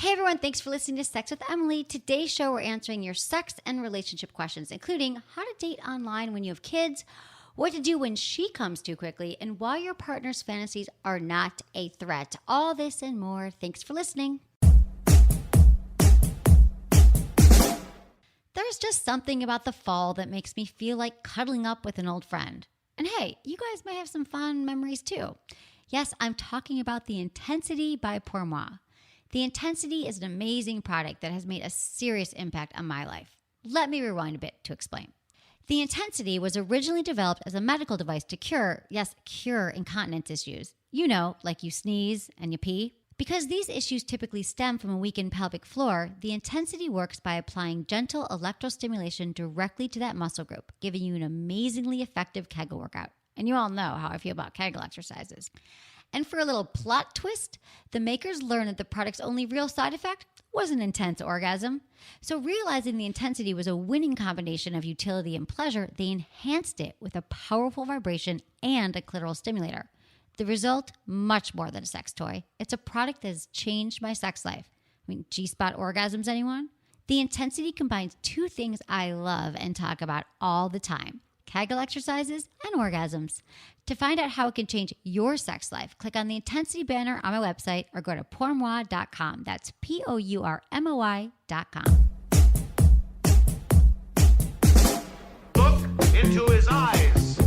Hey everyone, thanks for listening to Sex with Emily. Today's show, we're answering your sex and relationship questions, including how to date online when you have kids, what to do when she comes too quickly, and why your partner's fantasies are not a threat. All this and more. Thanks for listening. There's just something about the fall that makes me feel like cuddling up with an old friend. And hey, you guys may have some fun memories too. Yes, I'm talking about the Intensity by Pour Moi. The Intensity is an amazing product that has made a serious impact on my life. Let me rewind a bit to explain. The Intensity was originally developed as a medical device to cure incontinence issues. You know, like you sneeze and you pee. Because these issues typically stem from a weakened pelvic floor, the Intensity works by applying gentle electrostimulation directly to that muscle group, giving you an amazingly effective Kegel workout. And you all know how I feel about Kegel exercises. And for a little plot twist, the makers learned that the product's only real side effect was an intense orgasm. So realizing the Intensity was a winning combination of utility and pleasure, they enhanced it with a powerful vibration and a clitoral stimulator. The result, much more than a sex toy. It's a product that has changed my sex life. I mean, G-spot orgasms, anyone? The Intensity combines two things I love and talk about all the time: Kegel exercises and orgasms. To find out how it can change your sex life, click on the Intensity banner on my website or go to pourmoi.com. That's POURMOI.com. Look into his eyes.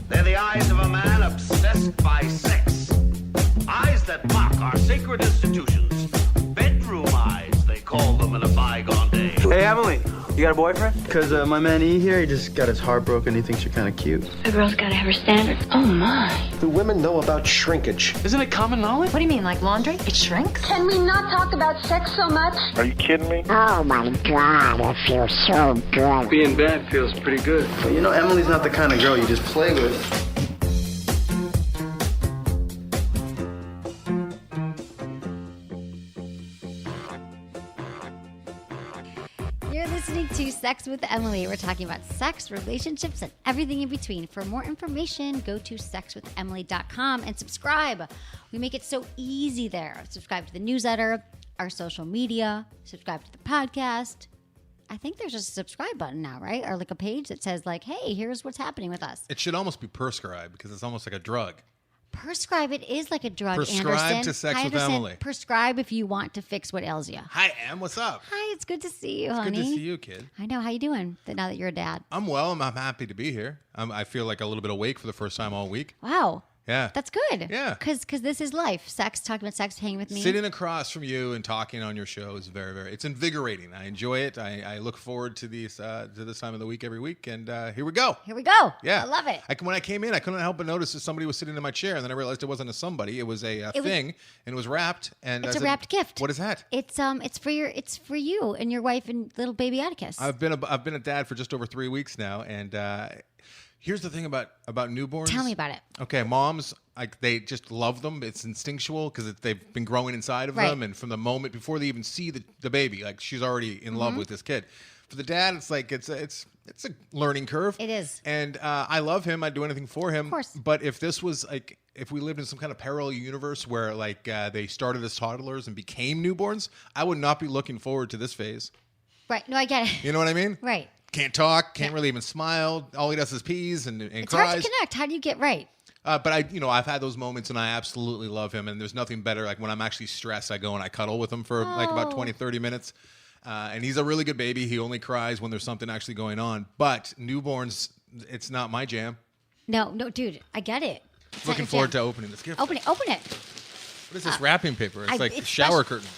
They're the eyes of a man obsessed by sex. Eyes that mock our sacred institutions. Bedroom eyes, they call them in a bygone day. Hey, Emily, you got a boyfriend? Because my man E here, he just got his heart broken. He thinks you're kind of cute. A girl's got to have her standards. Oh, my. Do women know about shrinkage? Isn't it common knowledge? What do you mean, like laundry? It shrinks? Can we not talk about sex so much? Are you kidding me? Oh my God, it feels so good. Being bad feels pretty good. But you know, Emily's not the kind of girl you just play with. You're listening to Sex with Emily. We're talking about sex, relationships, and everything in between. For more information, go to sexwithemily.com and subscribe. We make it so easy there. Subscribe to the newsletter, our social media, subscribe to the podcast. I think there's just a subscribe button now, right? Or like a page that says like, hey, here's what's happening with us. It should almost be prescribed because it's almost like a drug. Prescribe it is like a drug, Prescribe Anderson. to Sex Hi, with Anderson. Emily. Prescribe if you want to fix what ails you. Hi, Em. What's up? Hi, it's good to see you, It's honey. good to see you, kid. I know. How you doing now that you're a dad? I'm well. I'm happy to be here. I feel like a little bit awake for the first time all week. Wow. Yeah. That's good. Yeah. Because this is life. Sex, talking about sex, hanging with me. Sitting across from you and talking on your show is very, very, it's invigorating. I enjoy it. I look forward to this time of the week every week. And here we go. Here we go. Yeah. I love it. When I came in, I couldn't help but notice that somebody was sitting in my chair, and then I realized it wasn't a somebody. It was a thing, and it was wrapped. And It's I a said, wrapped gift. What is that? It's for you and your wife and little baby Atticus. I've been a dad for just over 3 weeks now, and here's the thing about newborns. Tell me about it. Okay, moms, like, they just love them. It's instinctual because they've been growing inside of Right. them, and from the moment before they even see the baby, like, she's already in love with this kid. For the dad, it's like it's a learning curve. It is. And I love him. I'd do anything for him. Of course. But if this was like, if we lived in some kind of parallel universe where like they started as toddlers and became newborns, I would not be looking forward to this phase. Right. No, I get it. You know what I mean? Right. Can't talk, can't really even smile. All he does is pees and It's cries. hard to connect. How do you get right? But I've had those moments and I absolutely love him. And there's nothing better. Like when I'm actually stressed, I go and I cuddle with him for like about 20, 30 minutes. And he's a really good baby. He only cries when there's something actually going on. But newborns, it's not my jam. No, dude, I get it. It's not Looking your forward jam. to opening this gift. Open it. What is this wrapping paper? It's like it's shower special. curtain.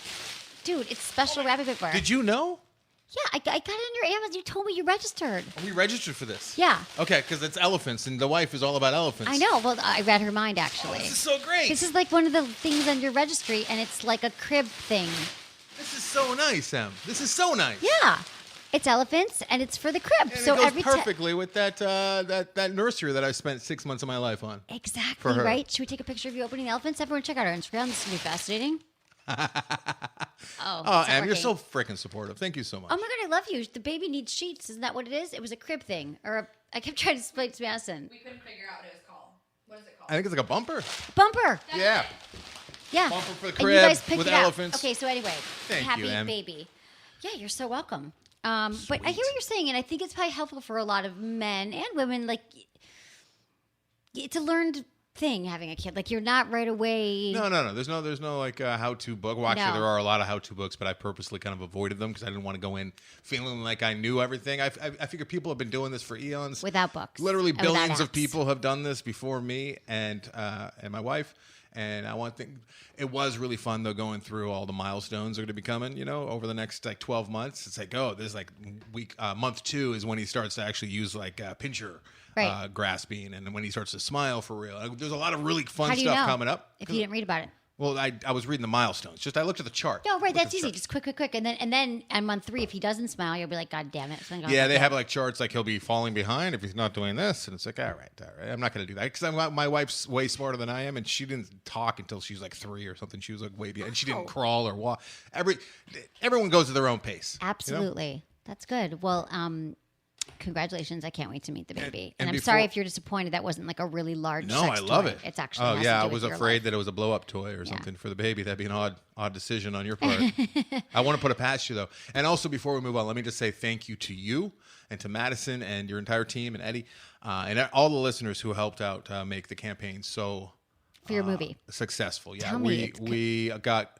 Dude, it's special wrapping paper. Did you know? Yeah, I got it on your Amazon. You told me you registered. We registered for this. Yeah. Okay, because it's elephants, and the wife is all about elephants. I know. Well, I read her mind, actually. This is so great. This is like one of the things on your registry, and it's like a crib thing. This is so nice, Em. This is so nice. Yeah. It's elephants, and it's for the crib. And so it goes every perfectly with that nursery that I spent 6 months of my life on. Exactly, for her. right? Should we take a picture of you opening the elephants? Everyone check out our Instagram. This is going to be fascinating. Oh, Em, you're so freaking supportive. Thank you so much. Oh my God, I love you. The baby needs sheets. Isn't that what it is? It was a crib thing. I kept trying to explain it to Madison. We couldn't figure out what it was called. What is it called? I think it's like a bumper. Bumper. Yeah. Yeah. Bumper for the And crib you guys picked with it out. elephants. Okay, so anyway, Thank happy you, Em. baby. Yeah, you're so welcome. But I hear what you're saying, and I think it's probably helpful for a lot of men and women. Like, it's a learned thing having a kid. Like, you're not right away. No. There's no like how-to book. Well, actually, No. there are a lot of how-to books, but I purposely kind of avoided them because I didn't want to go in feeling like I knew everything. I figure people have been doing this for eons. Without books. Literally and without billions of apps. people have done this before me and my wife. And it was really fun though going through all the milestones that are going to be coming, over the next like 12 months. It's like, this is like month 2 is when he starts to actually use like pincher Right. grasping, and when he starts to smile for real. There's a lot of really fun How do you stuff know coming up. if you didn't read about it? Well, I was reading the milestones. Just I looked at the chart. No, right. Looked at That's the easy. chart. Just quick. And then on month 3, if he doesn't smile, you'll be like, God damn it. Yeah, they have like charts like he'll be falling behind if he's not doing this, and it's like, all right. I'm not going to do that because my wife's way smarter than I am, and she didn't talk until she was like 3 or something. She was like way behind, and she didn't crawl or walk. Everyone goes at their own pace. Absolutely. That's good. Well, congratulations. I can't wait to meet the baby. And And I'm before- sorry if you're disappointed that wasn't like a really large No, sex I love toy. it. It's actually Oh has yeah, to I do was with your afraid life. that it was a blow up toy or something for the baby. That'd be an odd decision on your part. I want to put it past you though. And also before we move on, let me just say thank you to you and to Madison and your entire team and Eddie and all the listeners who helped out make the campaign so for your movie. successful. Yeah, Tell me, we got.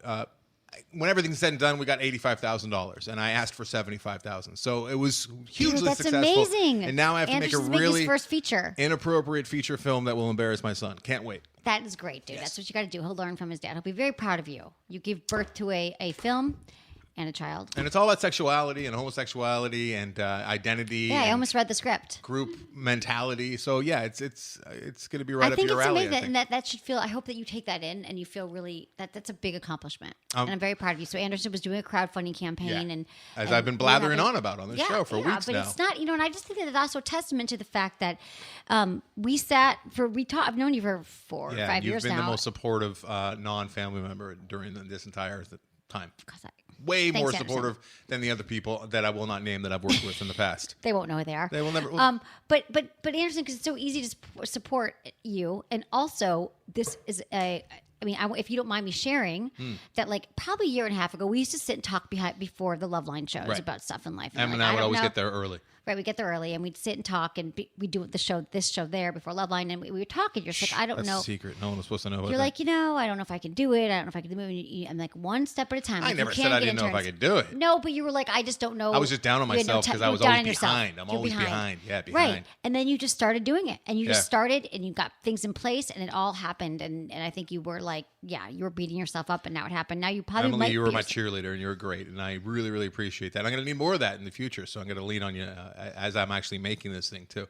When everything's said and done, we got $85,000, and I asked for $75,000. So it was hugely Dude, that's successful. amazing. And now I have to make a Anderson's making his really first feature. inappropriate feature film that will embarrass my son. Can't wait. That is great, dude. Yes. That's what you got to do. He'll learn from his dad. He'll be very proud of you. You give birth to a film and a child. And it's all about sexuality and homosexuality and identity. Yeah, I and almost read the script. group mentality. So yeah, it's going to be right I up think your it's alley. amazing, I think. and that should feel. I hope that you take that in and you feel really that's a big accomplishment, and I'm very proud of you. So Anderson was doing a crowdfunding campaign, and as and I've been we're happy- blathering on about on this show for weeks but now. it's not, and I just think that it's also a testament to the fact that I've known you for 4 or 5 you've years been now. the most supportive non-family member during this entire time. 'Cause Way Thanks, more Anderson. supportive than the other people that I will not name that I've worked with in the past. They won't know who they are. They will never. But Anderson, because it's so easy to support you, and also this is if you don't mind me sharing, that like probably a year and a half ago, we used to sit and talk before the Love Line shows Right. about stuff in life. Em and like, I would don't always know. get there early. Right, we get there early, and we'd sit and talk, and we do this show there before Love Line, and we would talk, and you're just like, I don't That's know. a secret. No one was supposed to know about You're that. like, I don't know if I can do it. I don't know if I can do it. I'm like, one step at a time. I Like, never you said can't I get didn't know if I interns. could do it. No, but you were like, I just don't know. I was just down on You had no myself time. because You I were was down always on yourself. behind. I'm You're always behind. Yeah, behind. Right. And then you just started doing it, and you Yeah. just started, and you got things in place, and it all happened. And I think you were like, you were beating yourself up, and now it happened. Now you probably Emily, might you were be my yourself. cheerleader, and you were great, and I really, really appreciate that. I'm going to need more of that in the future, so I'm going to lean on you as I'm actually making this thing too.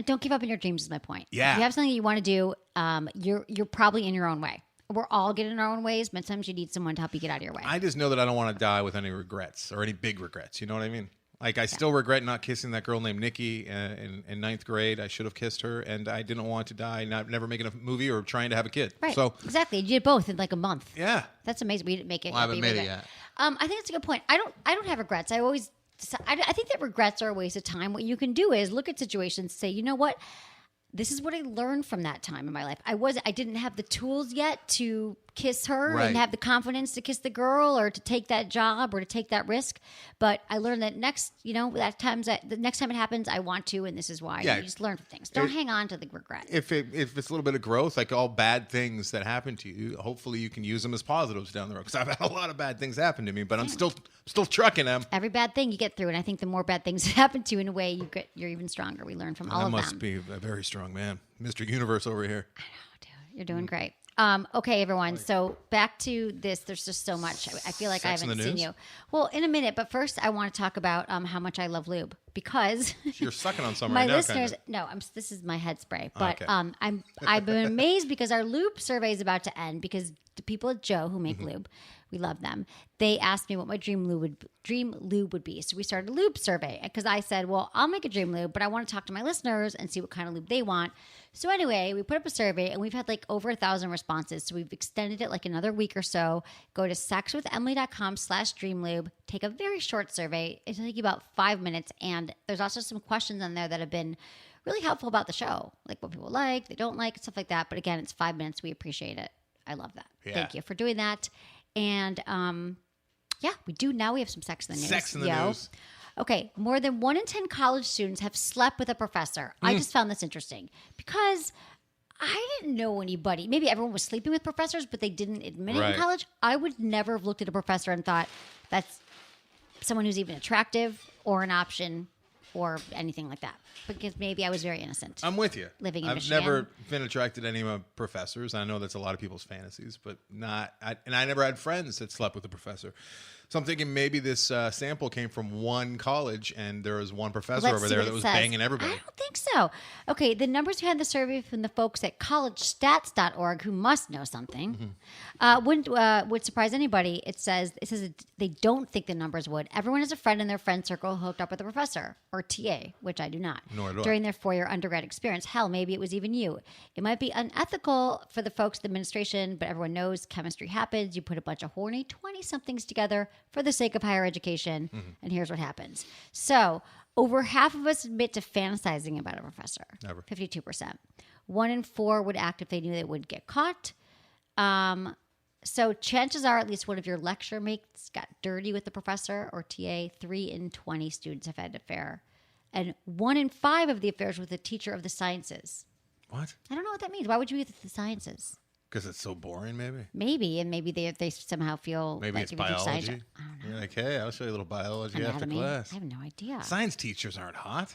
Don't give up on your dreams is my point. Yeah. If you have something you want to do, you're probably in your own way. We're all getting in our own ways, but sometimes you need someone to help you get out of your way. I just know that I don't want to die with any regrets or any big regrets. You know what I mean? Like I still regret not kissing that girl named Nikki in ninth grade. I should have kissed her, and I didn't want to die never making a movie or trying to have a kid. Right. So exactly. You did both in like a month. yeah, That's amazing. We didn't make it. Well, I haven't We made it regret. yet. I think it's a good point. I don't have regrets. I think that regrets are a waste of time. What you can do is look at situations, and say, you know what? This is what I learned from that time in my life. I didn't have the tools yet to kiss her Right. and have the confidence to kiss the girl or to take that job or to take that risk. But I learned that the next time it happens, I want to, and this is why. Yeah. You just learn from things. Don't hang on to the regret. if it's a little bit of growth, like all bad things that happen to you, hopefully you can use them as positives down the road. Because I've had a lot of bad things happen to me, but I'm still trucking them. Every bad thing you get through, and I think the more bad things that happen to you, in a way, you're even stronger. We learn from all I of must them. be a very strong man, Mr. Universe over here. Dude, you're doing great. Okay, everyone. So back to this. There's just so much. I feel like Sex I in the haven't seen news? you. Well, in a minute, but first I want to talk about how much I love lube because You're sucking on some my right now, listeners. kinda. No, this is my head spray. But Okay. I've been amazed because our lube survey is about to end because the people at Joe who make lube, we love them. They asked me what my dream lube would be. So we started a lube survey because I said, well, I'll make a dream lube, but I want to talk to my listeners and see what kind of lube they want. So anyway, we put up a survey and we've had like over 1,000 responses. So we've extended it like another week or so. Go to sexwithemily.com/dreamlube. Take a very short survey. It'll take you about 5 minutes. And there's also some questions on there that have been really helpful about the show, like what people like, they don't like, stuff like that. But again, it's 5 minutes. We appreciate it. I love that. Yeah. Thank you for doing that. And yeah, we do. Now we have some sex in the news. Sex in the news. Okay, more than 1 in 10 college students have slept with a professor. I just found this interesting because I didn't know anybody. Maybe everyone was sleeping with professors, but they didn't admit it Right. in college. I would never have looked at a professor and thought that's someone who's even attractive or an option or anything like that. Because maybe I was very innocent. I'm with you. Living in I've Michigan. never been attracted to any of my professors. I know that's a lot of people's fantasies, but not. And I never had friends that slept with a professor. So I'm thinking maybe this sample came from one college, and there was one professor Let's over see there what that it was says. banging everybody. I don't think so. Okay, the numbers who had the survey from the folks at collegestats.org, who must know something, would surprise anybody. It says they don't think the numbers would. Everyone has a friend in their friend circle hooked up with a professor or TA, which I do not. Nor do I. During their 4-year undergrad experience. Hell, maybe it was even you. It might be unethical for the folks at the administration, but everyone knows chemistry happens. You put a bunch of horny 20-somethings together for the sake of higher education, and here's what happens. So, over half of us admit to fantasizing about a professor. Never. 52%. 1 in 4 would act if they knew they would get caught. So chances are at least one of your lecture mates got dirty with the professor or TA. 3 in 20 students have had an affair. And 1 in 5 of the affairs with a teacher of the sciences. What? I don't know what that means. Why would you be with the sciences? Because it's so boring, maybe. Maybe, and maybe they somehow feel Maybe like it's if you teach science- biology. I don't know. You're like, hey, I'll show you a little biology after Anatomy. class. I have no idea. Science teachers aren't hot.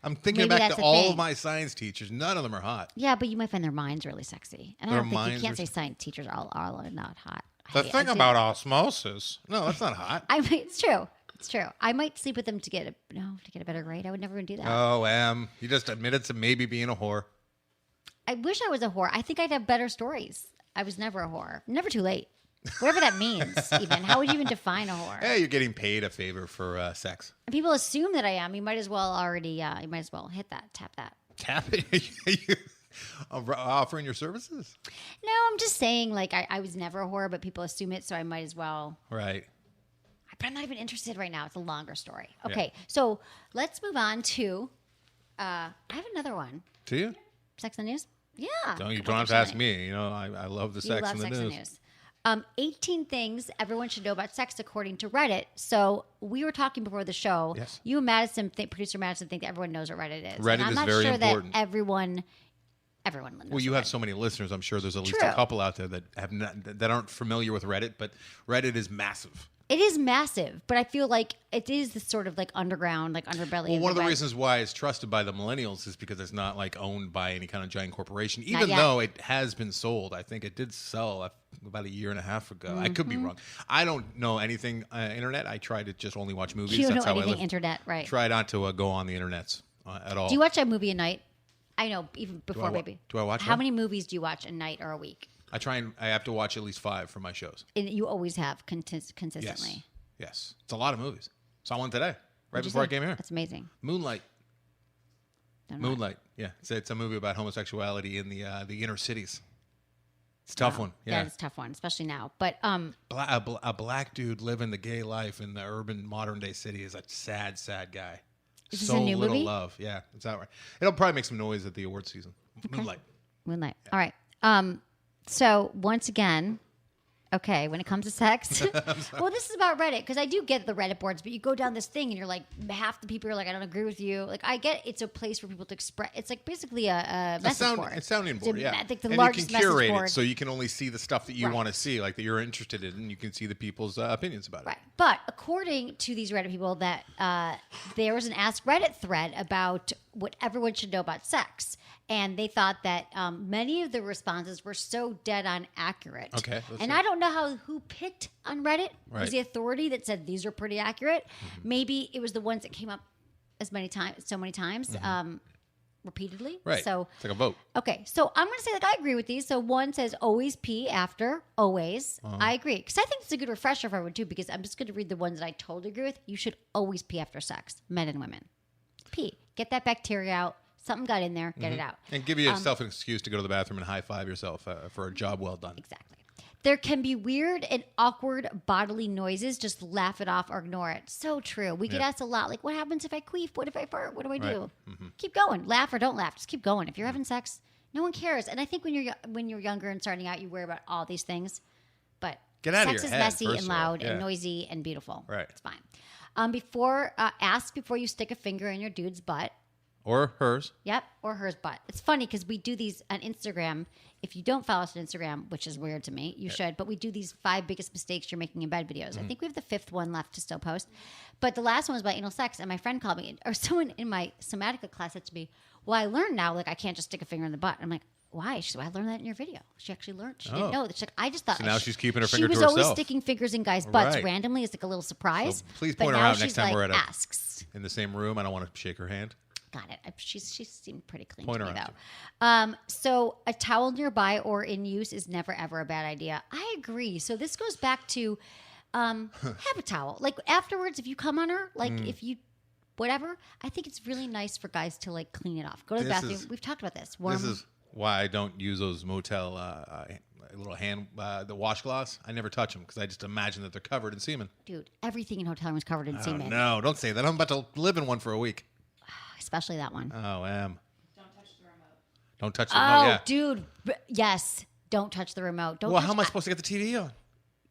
I'm thinking Maybe back that's to the all thing. of my science teachers. None of them are hot. Yeah, but you might find their minds really sexy. And I Their don't think you minds can't are- say science teachers are not hot. The Hey, thing I do- about osmosis. No, that's not hot. it's true. It's true. I might sleep with them to get a better grade. I would never do that. Oh, you just admitted to maybe being a whore. I wish I was a whore. I think I'd have better stories. I was never a whore. Never too late. Whatever that means, even. How would you even define a whore? Hey, you're getting paid a favor for sex. And people assume that I am. You might as well hit that, tap that. Tap it. Offering your services? No, I'm just saying, like, I was never a whore, but people assume it, so I might as well. Right. But I'm not even interested right now. It's a longer story. Okay, so let's move on to. I have another one. Do you? Sex in the news? Yeah. You don't have to ask me. You know, I love the You sex love in the sex in news. the news. 18 things everyone should know about sex according to Reddit. So we were talking before the show. Yes. You and Madison, producer Madison, think that everyone knows what Reddit is. Reddit and I'm is not very sure important. that everyone knows. Well, you what have Reddit so many listeners. I'm sure there's at least True. a couple out there that that aren't familiar with Reddit, but Reddit is massive. It is massive, but I feel like it is the sort of like underground, like underbelly. Well, one of the web. reasons why it's trusted by the millennials is because it's not like owned by any kind of giant corporation. Even yet. though it has been sold, I think it did sell about a year and a half ago. I could be Mm-hmm. wrong. I don't know anything internet. I try to just only watch movies. You don't That's know how I anything live. internet, right? Try not to go on the internets at all. Do you watch a movie a night? I know, even before maybe. do I watch How what? many movies do you watch a night or a week? I have to watch at least 5 for my shows. And you always have consistently. Yes. It's a lot of movies. Saw one today, right What'd you before I say? came here. That's amazing. Moonlight. Don't know. Moonlight. Yeah. It's a movie about homosexuality in the inner cities. It's a tough one. Yeah. That is a tough one, especially now. But A black dude living the gay life in the urban modern day city is a sad, sad guy. Is this so a new little movie? love. Yeah, it's outright. It'll probably make some noise at the award season. Moonlight. Moonlight. All right. So once again, okay, when it comes to sex, well, this is about Reddit because I do get the Reddit boards, but you go down this thing and you're like, half the people are like, I don't agree with you. Like, I get it's a place for people to express. It's like basically a message board. A sounding board, It's yeah. like the and largest you can curate message board. it so you can only see the stuff that you Right. want to see, like that you're interested in, and you can see the people's opinions about it. Right. But according to these Reddit people, that there was an Ask Reddit thread about what everyone should know about sex. And they thought that many of the responses were so dead on accurate. Okay, let's And see. I don't know who picked on Reddit. It Right. was the authority that said these are pretty accurate. Maybe it was the ones that came up so many times, repeatedly. Right. So It's like a vote. okay, so I'm going to say, like, I agree with these. So one says always pee after, always. I agree. Because I think it's a good refresher for everyone, too, because I'm just going to read the ones that I totally agree with. You should always pee after sex, men and women. Pee. Get that bacteria out. Something got in there. Get it out. And give yourself an excuse to go to the bathroom and high five yourself for a job well done. Exactly. There can be weird and awkward bodily noises. Just laugh it off or ignore it. So true. We get asked a lot, like, what happens if I queef? What if I fart? What do I do? Keep going. Laugh or don't laugh. Just keep going. If you're having sex, No one cares. And I think when you're younger and starting out, you worry about all these things. But Get out of sex your is head, messy first and of all. loud Yeah. and noisy and beautiful. Right. It's fine. Ask before you stick a finger in your dude's butt. Or hers. Yep, or hers butt. It's funny because we do these on Instagram. If you don't follow us on Instagram, which is weird to me, you should. But we do these 5 biggest mistakes you're making in bed videos. I think we have the 5th one left to still post. But the last one was about anal sex, and my friend called me, or someone in my somatica class said to me, "Well, I learned now, like I can't just stick a finger in the butt." I'm like, "Why?" She said, "Well, I learned that in your video." She actually learned. She didn't know. She's like, "I just thought." So now she's keeping her finger She to was always herself. sticking fingers in guys' butts Right. randomly as like a little surprise. So please But point her now out next she's time like, we're at asks. in the same room. I don't want to shake her hand. Got it. She seemed pretty clean Point to her me, out. though. So a towel nearby or in use is never, ever a bad idea. I agree. So this goes back to have a towel. Like afterwards, if you come on her, like if you, whatever, I think it's really nice for guys to like clean it off. Go to the This bathroom. is- We've talked about this. This is why I don't use those motel little hand the washcloths. I never touch them because I just imagine that they're covered in semen. Dude, everything in hotel rooms covered in semen. No, don't say that. I'm about to live in one for a week. Especially that one. Oh, am. Don't touch the remote. Don't touch the Oh, remote. Yeah. dude. Yes. Don't touch the remote. Don't Well, touch how am I supposed to get the TV on?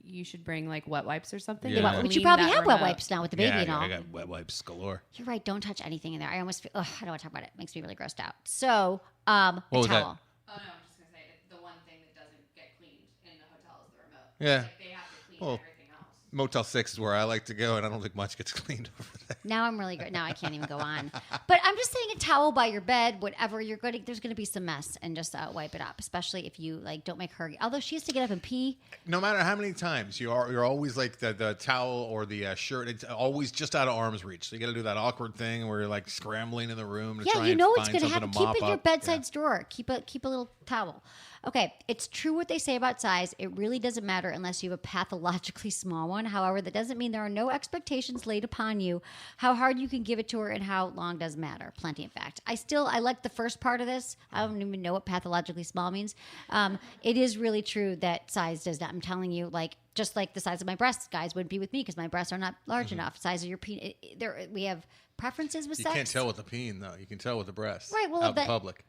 You should bring like wet wipes or something. Yeah. and But you clean probably that have wet remote. wipes now with the baby and all. I got wet wipes galore. You're right. Don't touch anything in there. I almost feel, I don't want to talk about it. It makes me really grossed out. So, a What was that? towel. Oh no, I'm just gonna say the one thing that doesn't get cleaned in the hotel is the remote. Yeah. Like, they have to clean Well, everything else. Motel 6 is where I like to go, and I don't think much gets cleaned over there. Now I'm really good. Now I can't even go on. But I'm just saying a towel by your bed, whatever you're going to, there's going to be some mess and just wipe it up, especially if you like don't make her, although she has to get up and pee. No matter how many times you're always like the towel or the shirt. It's always just out of arm's reach. So you got to do that awkward thing where you're like scrambling in the room to Yeah, try you and know it's find going to something happen. to Keep mop it in your up. bedside's drawer. Keep a little towel. Okay, it's true what they say about size. It really doesn't matter unless you have a pathologically small one. However, that doesn't mean there are no expectations laid upon you. How hard you can give it to her and how long does matter. Plenty, in fact. I like the first part of this. I don't even know what pathologically small means. It is really true that size does not. I'm telling you, like just like the size of my breasts, guys wouldn't be with me because my breasts are not large enough. Size of your penis. We have preferences with You sex. can't tell with the peen though. You can tell with the breasts. Right, well, out in that- public.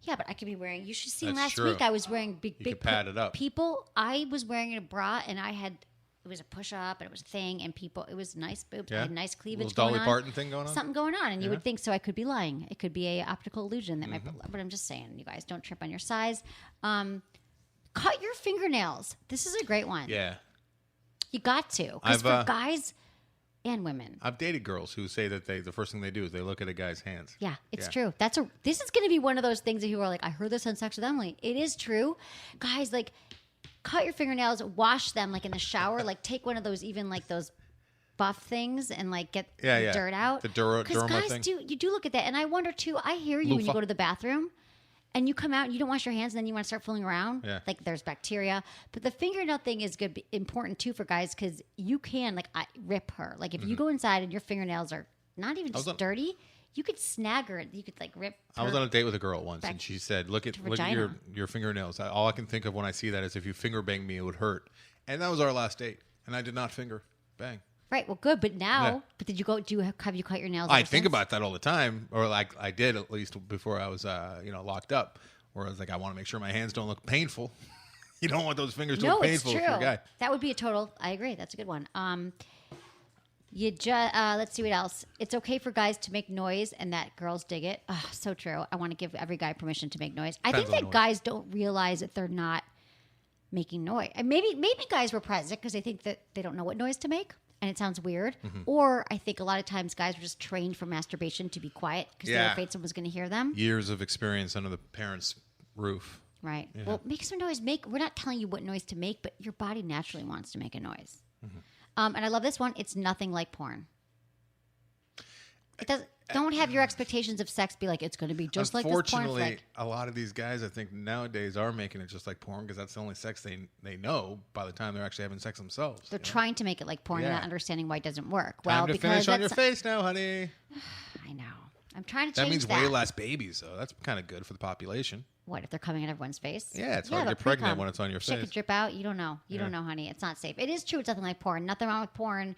Yeah, but I could be wearing. You should see That's last true. week. I was wearing big. could pad it up. People, I was wearing a bra, and it was a push up, and it was a thing, and people, it was nice boobs. I Yeah? had nice cleavage Little Dolly going on. Parton thing going on? Something going on, and you Yeah. would think so. I could be lying. It could be a optical illusion that Mm-hmm. but I'm just saying, you guys, don't trip on your size. Cut your fingernails. This is a great one. Yeah. You got to, because I've, for guys and women. I've dated girls who say that the first thing they do is they look at a guy's hands. Yeah, it's Yeah. true. This is going to be one of those things that people are like, I heard this on Sex with Emily. It is true. Guys, like, cut your fingernails, wash them, like, in the shower. Like, take one of those, even, like, those buff things and, like, get the dirt out. The Because Derma guys thing. you do look at that. And I wonder, too, I hear you when you Loofah. go to the bathroom and you come out and you don't wash your hands and then you want to start fooling around. Yeah. Like, there's bacteria. But the fingernail thing is important, too, for guys because you can, like, rip her. Like, if you go inside and your fingernails are not even just dirty, you could snag her. You could, like, rip I was her. on a date with a girl once, back and she said, "Look at to your vagina. fingernails. All I can think of when I see that is if you finger bang me, it would hurt." And that was our last date, and I did not finger bang. Right. Well, good. But now, Yeah. but did you go? Have you cut your nails? I ever think since? about that all the time, or like I did at least before I was locked up. Where I was like, I want to make sure my hands don't look painful. You don't want those fingers to No, look it's painful true. if you're a guy. That would be a total. I agree. That's a good one. Let's see what else. It's okay for guys to make noise, and that girls dig it. Oh, so true. I want to give every guy permission to make noise. I think Depends on that the noise. guys don't realize that they're not making noise. And maybe guys were present because they think that they don't know what noise to make, and it sounds weird. Mm-hmm. Or I think a lot of times guys were just trained for masturbation to be quiet because they were Yeah. afraid someone was going to hear them. Years of experience under the parents' roof. Right. Well, make some noise. We're not telling you what noise to make, but your body naturally wants to make a noise. Mm-hmm. And I love this one. It's nothing like porn. It does. Don't have your expectations of sex be like it's going to be just like this porn Unfortunately, flick. a lot of these guys, I think nowadays, are making it just like porn because that's the only sex they know by the time they're actually having sex themselves. They're trying to make it like porn and Yeah. not understanding why it doesn't work. Time Well, to because finish on your that's face now, honey. I know. I'm trying to That change means that. way less babies, though. That's kind of good for the population. What if they're coming at everyone's face? Yeah, it's hard to but get pregnant pre-cum. when it's on your Shit face. could drip out. You don't know. You don't know, honey. It's not safe. It is true. It's nothing like porn. Nothing wrong with porn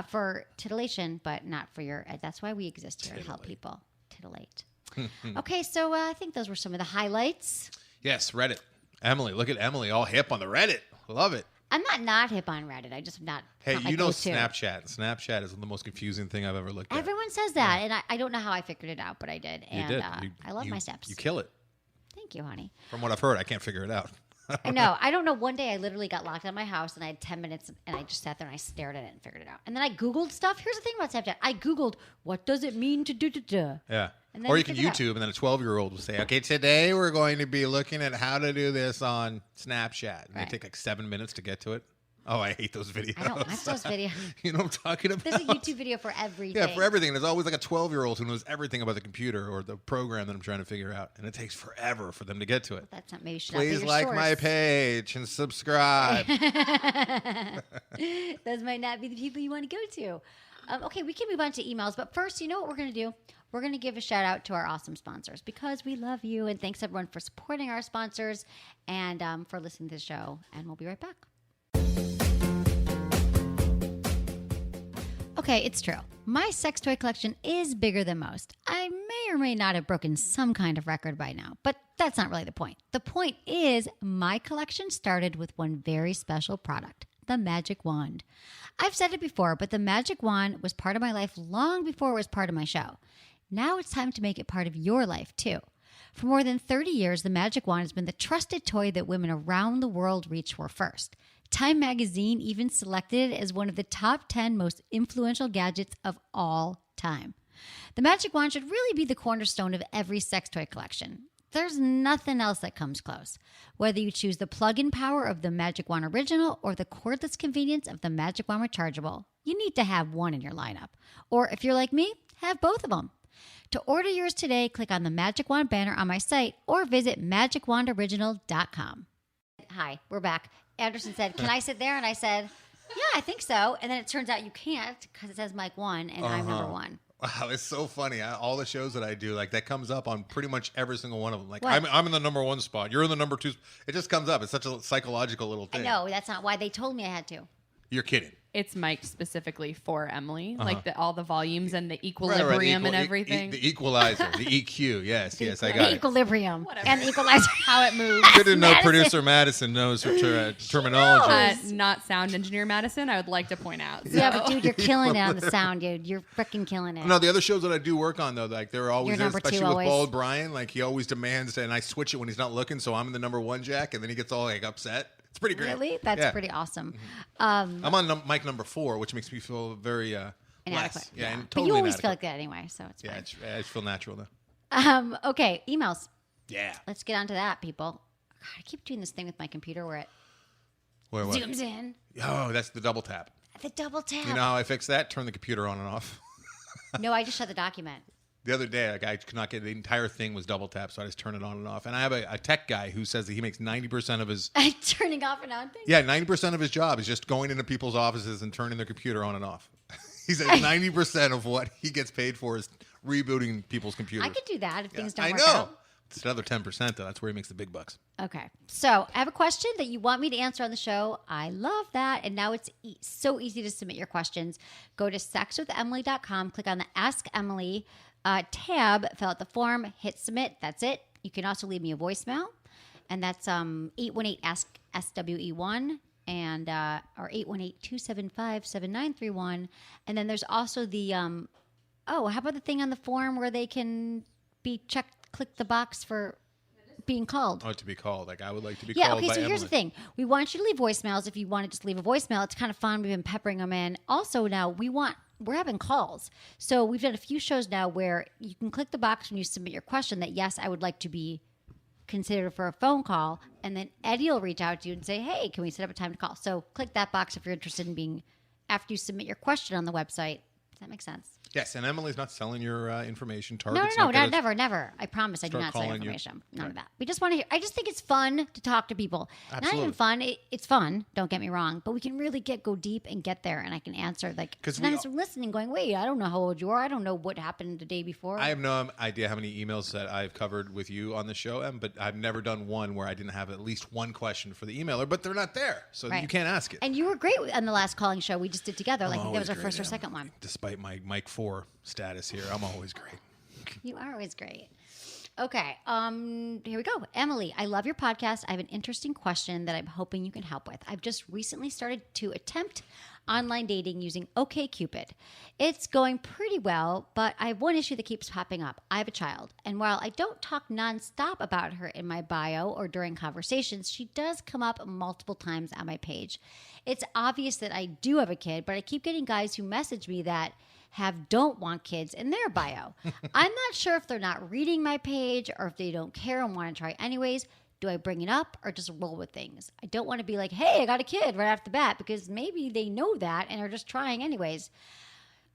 for titillation, but not for your. That's why we exist here to help people titillate. Okay, so I think those were some of the highlights. Yes, Reddit. Emily, look at Emily, all hip on the Reddit. Love it. I'm not hip on Reddit. I just not. Hey, not my you know go-to. Snapchat. Snapchat is the most confusing thing I've ever looked at. Everyone says that, and I don't know how I figured it out, but I did. You And did. I love my steps. You kill it. Thank you, honey. From what I've heard, I can't figure it out. I know. I don't know. One day I literally got locked out of my house and I had 10 minutes and I just sat there and I stared at it and figured it out. And then I Googled stuff. Here's the thing about Snapchat. I Googled, what does it mean to do? Yeah. And then Or you you can figure it out. YouTube, and then a 12-year-old will say, okay, today we're going to be looking at how to do this on Snapchat. And Right. they take like 7 minutes to get to it. Oh, I hate those videos. I don't watch those videos. You know what I'm talking about? There's a YouTube video for everything. Yeah, for everything. There's always like a 12-year-old who knows everything about the computer or the program that I'm trying to figure out. And it takes forever for them to get to it. That's not maybe you should not be Please your like source. my page and subscribe. Those might not be the people you want to go to. Okay, we can move on to emails. But first, you know what we're going to do? We're going to give a shout out to our awesome sponsors because we love you. And thanks everyone for supporting our sponsors and for listening to the show. And we'll be right back. Okay, it's true. My sex toy collection is bigger than most. I may or may not have broken some kind of record by now, but that's not really the point. The point is my collection started with one very special product, the Magic Wand. I've said it before, but the Magic Wand was part of my life long before it was part of my show. Now it's time to make it part of your life, too. For more than 30 years, the Magic Wand has been the trusted toy that women around the world reach for first. Time magazine even selected it as one of the top 10 most influential gadgets of all time. The Magic Wand should really be the cornerstone of every sex toy collection. There's nothing else that comes close. Whether you choose the plug-in power of the Magic Wand Original or the cordless convenience of the Magic Wand Rechargeable, you need to have one in your lineup. Or if you're like me, have both of them. To order yours today, click on the Magic Wand banner on my site or visit magicwandoriginal.com. Hi, we're back. Anderson said, can I sit there? And I said, yeah, I think so. And then it turns out you can't because it says Mike 1 and I'm number 1. Wow, it's so funny. All the shows that I do, like that comes up on pretty much every single one of them. Like What? I'm in the number 1 spot. You're in the number 2. It just comes up. It's such a psychological little I thing. know, that's not why they told me I had to. You're kidding. It's mic'd specifically for Emily, like all the volumes and the Right, equilibrium the and everything. the equalizer, the EQ. Yes, I got it. Equilibrium Whatever. and the equalizer. How it moves. Good to know Madison. producer Madison knows her terminology. Not sound engineer Madison, I would like to point out. So. Yeah, but dude, you're killing it on the sound, dude. You're freaking killing it. No, the other shows that I do work on though, like they're always You're there, number especially 2 with always. Bald Brian. Like he always demands, and I switch it when he's not looking, so I'm in the number 1 jack, and then he gets all like upset. It's pretty great. Really? That's Yeah. pretty awesome. I'm on mic number 4, which makes me feel very Inadequate. less. Yeah, and But totally you always inadequate. feel like that anyway, so it's Yeah, fine. I just feel natural now. Okay, emails. Yeah. Let's get on to that, people. God, I keep doing this thing with my computer where it Where what? zooms in. Oh, that's the double tap. The double tap. You know how I fix that? Turn the computer on and off. No, I just shut the document. The other day, like, I could not get the entire thing was double tap, so I just turn it on and off. And I have a tech guy who says that he makes 90% of his Turning off and on things? 90% of his job is just going into people's offices and turning their computer on and off. He says 90% of what he gets paid for is rebooting people's computers. I could do that if things Yeah, don't I work know. out. It's another 10% though. That's where he makes the big bucks. Okay. So I have a question that you want me to answer on the show. I love that. And now it's so easy to submit your questions. Go to sexwithemily.com, click on the Ask Emily tab, fill out the form, hit submit. That's it. You can also leave me a voicemail. And that's 818-ASK-SWE1 and or 818-275-7931. And then there's also the how about the thing on the form where they can be checked, click the box for being called. Oh, to be called. Like I would like to be Yeah, called okay, by so here's Emily. the thing. We want you to leave voicemails if you want to just leave a voicemail. It's kind of fun. We've been peppering them in. Also now we're having calls. So we've done a few shows now where you can click the box when you submit your question that, yes, I would like to be considered for a phone call. And then Eddie will reach out to you and say, hey, can we set up a time to call? So click that box if you're interested in being, after you submit your question on the website. Does that make sense? Yes, and Emily's not selling your information. No, Target's no, not gonna never. I promise I do start not sell calling you. information. None of that. We just want to hear. I just think it's fun to talk to people. Not Absolutely. even fun. It's fun. Don't get me wrong. But we can really go deep and get there, and I can answer. Like 'Cause sometimes I'm listening, going, "Wait, I don't know how old you are. I don't know what happened the day before." I have no idea how many emails that I've covered with you on the show, Em, but I've never done one where I didn't have at least one question for the emailer, but they're not there, so Right. you can't ask it. And you were great on the last calling show we just did together. Like I think that was our Always first or great, Em. second one. Despite my Mike 4 status here, I'm always great. You are always great. Okay, here we go. Emily, I love your podcast. I have an interesting question that I'm hoping you can help with. I've just recently started to attempt online dating using OkCupid. It's going pretty well, but I have one issue that keeps popping up. I have a child, and while I don't talk nonstop about her in my bio or during conversations, she does come up multiple times on my page. It's obvious that I do have a kid, but I keep getting guys who message me that don't want kids in their bio. I'm not sure if they're not reading my page or if they don't care and want to try anyways. Do I bring it up or just roll with things? I don't want to be like, hey, I got a kid right off the bat, because maybe they know that and are just trying anyways.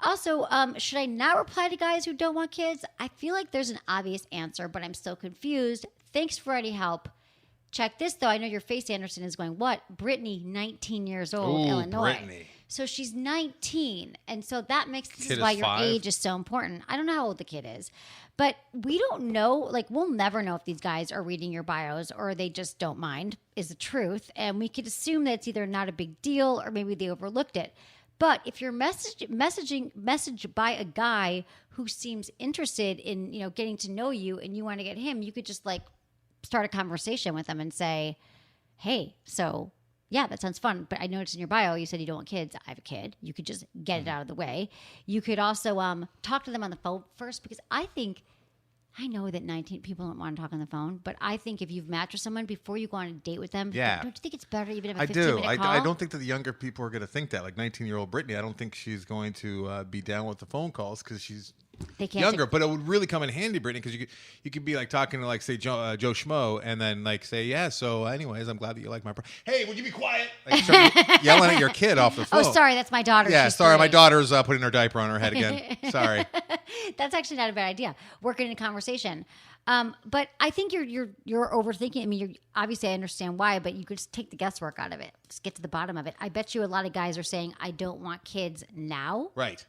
Also, should I not reply to guys who don't want kids? I feel like there's an obvious answer, but I'm still confused. Thanks for any help. Check this, though. I know your face, Anderson, is going, what? Brittany, 19 years old, Illinois. Brittany. So she's 19. And so that makes, this Kid is why is your 5? age is so important. I don't know how old the kid is. But we don't know, like, we'll never know if these guys are reading your bios or they just don't mind, is the truth. And we could assume that it's either not a big deal or maybe they overlooked it. But if you're messaged by a guy who seems interested in, getting to know you and you want to get him, you could just, like, start a conversation with them and say, hey, so yeah, that sounds fun, but I noticed in your bio you said you don't want kids. I have a kid. You could just get it out of the way. You could also talk to them on the phone first, because I know that 19 people don't want to talk on the phone, but I think if you've matched with someone before you go on a date with them, don't you think it's better even if a 15-minute call? I don't think that the younger people are going to think that. Like 19-year-old Brittany, I don't think she's going to be down with the phone calls because she's younger. But it would really come in handy, Brittany, because you could be like talking to, like, say Joe Schmo, and then like say, yeah. So, anyways, I'm glad that you like my. Hey, would you be quiet? Like, start yelling at your kid off the phone. Oh, sorry, that's my daughter. Yeah, She's sorry, 3. my daughter's putting her diaper on her head again. Sorry. That's actually not a bad idea. Working in a conversation. But I think you're overthinking. I mean, obviously I understand why, but you could just take the guesswork out of it. Just get to the bottom of it. I bet you a lot of guys are saying, I don't want kids now. Right.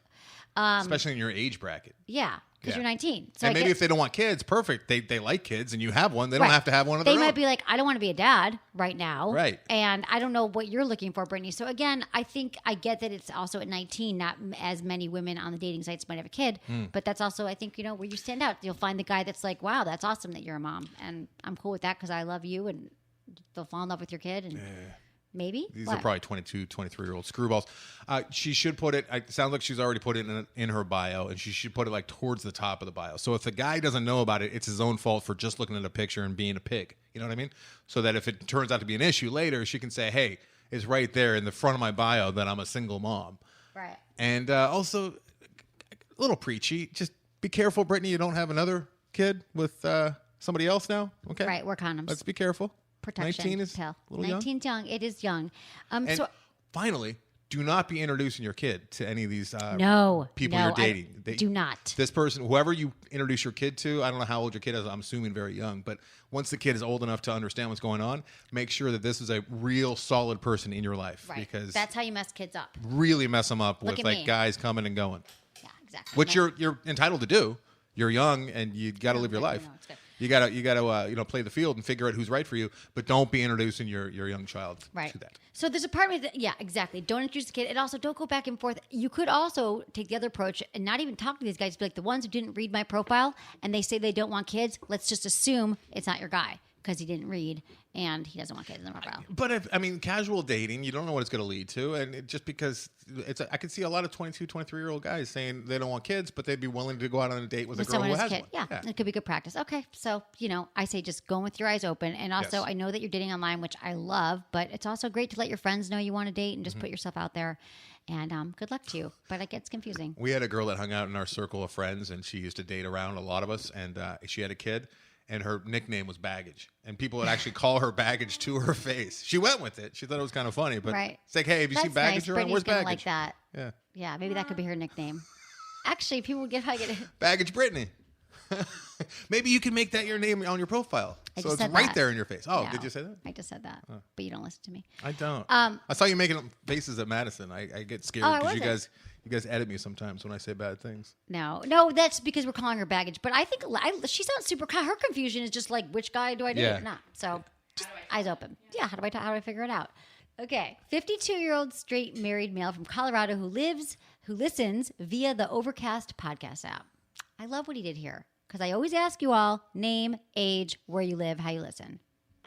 Especially in your age bracket. Yeah, because you're 19. So and maybe if they don't want kids, perfect. They like kids and you have one. They don't have to have one of their own. They might be like, I don't want to be a dad right now. Right. And I don't know what you're looking for, Brittany. So again, I think I get that it's also at 19, not as many women on the dating sites might have a kid. But that's also, I think, where you stand out. You'll find the guy that's like, wow, that's awesome that you're a mom. And I'm cool with that because I love you, and they'll fall in love with your kid. And maybe. These are probably 22, 23-year-old screwballs. She should put it, it sounds like she's already put it in her bio, and she should put it like towards the top of the bio. So if the guy doesn't know about it, it's his own fault for just looking at a picture and being a pig. You know what I mean? So that if it turns out to be an issue later, she can say, hey, it's right there in the front of my bio that I'm a single mom. Right. And also, a little preachy, just be careful, Brittany, you don't have another kid with somebody else now. Okay? Right, wear condoms. Let's be careful. Protection 19 is pill. a little 19's young. It is young. And finally, do not be introducing your kid to any of these people you're dating. Do not. This person, whoever you introduce your kid to, I don't know how old your kid is. I'm assuming very young. But once the kid is old enough to understand what's going on, make sure that this is a real solid person in your life. Right. Because that's how you mess kids up. Really mess them up Look with at me. guys coming and going. Yeah, exactly. Which you're entitled to do. You're young and you got to live your life. It's good. You gotta play the field and figure out who's right for you, but don't be introducing your young child to that. So there's a part of me that, yeah, exactly. Don't introduce the kid, and also don't go back and forth. You could also take the other approach and not even talk to these guys. Be like, the ones who didn't read my profile and they say they don't want kids. Let's just assume it's not your guy because he didn't read and he doesn't want kids in the profile. But casual dating, you don't know what it's going to lead to, and just because I can see a lot of 22, 23-year-old guys saying they don't want kids, but they'd be willing to go out on a date with a girl who has one. Yeah, it could be good practice. Okay, so I say just go with your eyes open, and also I know that you're dating online, which I love, but it's also great to let your friends know you want to date and just put yourself out there. And good luck to you, but it gets confusing. We had a girl that hung out in our circle of friends, and she used to date around a lot of us, and she had a kid. And her nickname was Baggage. And people would actually call her Baggage to her face. She went with it. She thought it was kind of funny. But it's like, hey, have you seen Baggage around? Where's Baggage? Like that. Yeah. Yeah, maybe that could be her nickname. Actually, people would get it. Baggage Brittany. Maybe you can make that your name on your profile. So it's right there in your face. Oh, did you say that? I just said that. But you don't listen to me. I don't. I saw you making faces at Madison. I get scared because you guys edit me sometimes when I say bad things. No, that's because we're calling her Baggage. But I think she sounds super. Her confusion is just like, which guy do I date or not? So just eyes open. Yeah, how do I figure it out? Okay, 52-year-old straight married male from Colorado who listens via the Overcast podcast app. I love what he did here. because I always ask you all name, age, where you live, how you listen.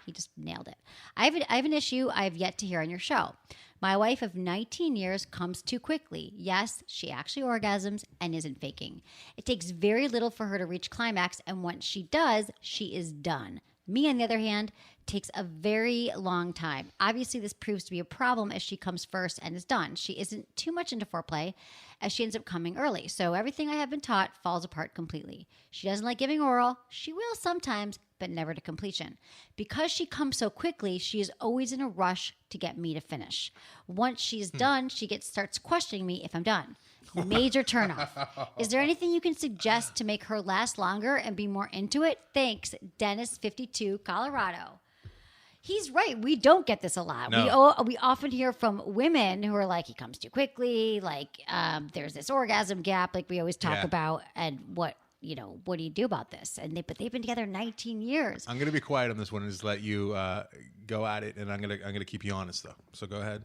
He just nailed it. I have an issue I have yet to hear on your show. My wife of 19 years comes too quickly. Yes, she actually orgasms and isn't faking. It takes very little for her to reach climax, and once she does, she is done. Me, on the other hand, takes a very long time. Obviously, this proves to be a problem as she comes first and is done. She isn't too much into foreplay as she ends up coming early. So everything I have been taught falls apart completely. She doesn't like giving oral. She will sometimes, but never to completion. Because she comes so quickly, she is always in a rush to get me to finish. Once she's done, she starts questioning me if I'm done. Major turnoff. Is there anything you can suggest to make her last longer and be more into it? Thanks, Dennis, 52, Colorado. He's right. We don't get this a lot. No. We often hear from women who are like, he comes too quickly. Like, there's this orgasm gap, like we always talk about. And what do you do about this? But they've been together 19 years. I'm going to be quiet on this one and just let you go at it, and I'm going to keep you honest though. So go ahead.